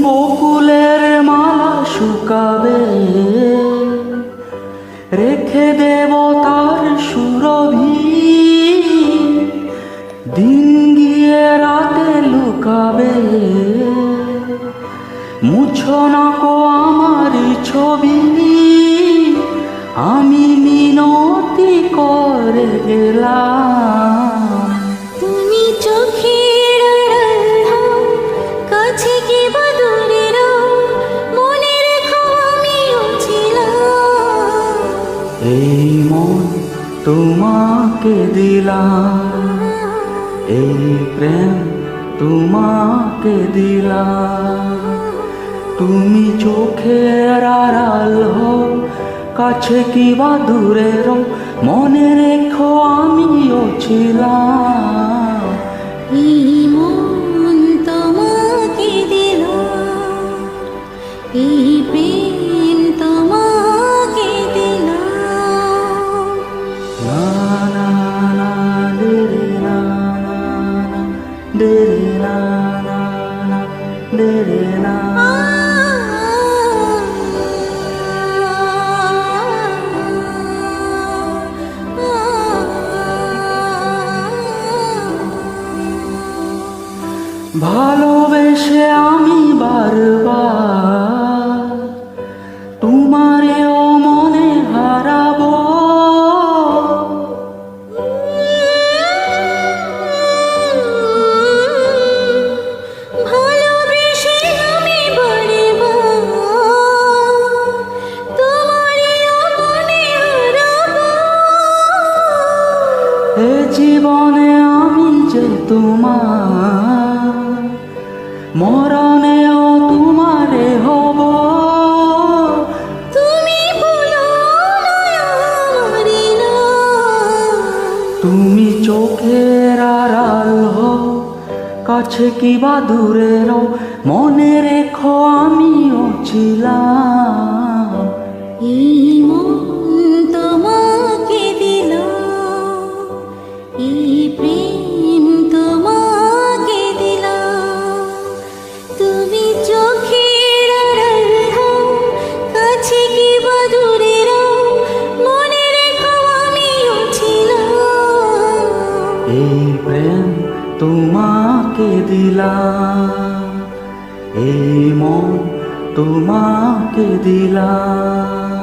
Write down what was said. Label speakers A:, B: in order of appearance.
A: বকুলের মালা শুকাবে, রেখে দেব তার সুরভি। দিন গিয়ে রাতে লুকাবে, মুছো না কো আমার ছবি। আমি মিনতি করে গেলাম,
B: তুমি চোখের আড়াল হও, কাছে কি বা দূরে রও, মনে রেখো আমিও ছিলাম।
A: এই মন তোমাকে দিলাম, এই প্রেম তোমাকে দিলাম। তুমি চোখের আড়াল হও, কাছে কি বা দূরে রও, মনে রেখো আমিও ছিলাম।
B: এই মন তোমাকে দিলাম, এই প্রেম তোমাকে দিলাম।
A: না না না রে না না রে না না রে না। ভালোবেসে আমি বারবার তোমারেও মনে হারাবো।
B: ভালোবেসে আমি বারবার তোমারও মনে হারাবো।
A: এ জীবনে আমি যে তোমার, মরণেও তোমারে হব।
B: তুমি ভুলো না আমারে নাম।
A: তুমি চোখের আড়াল হও, কাছে কি বা দূরে রও, মনে রেখো আমিও ছিলাম।
B: এই মন তোমাকে দিলাম, এই প্রেম তোমাকে দিলাম। তুমি চোখের আড়াল হও, কাছে কি বা দূরে রও, মনে রেখো আমিও ছিলাম।
A: এই প্রেম তোমাকে দিলাম, এই মন তোমাকে দিলাম।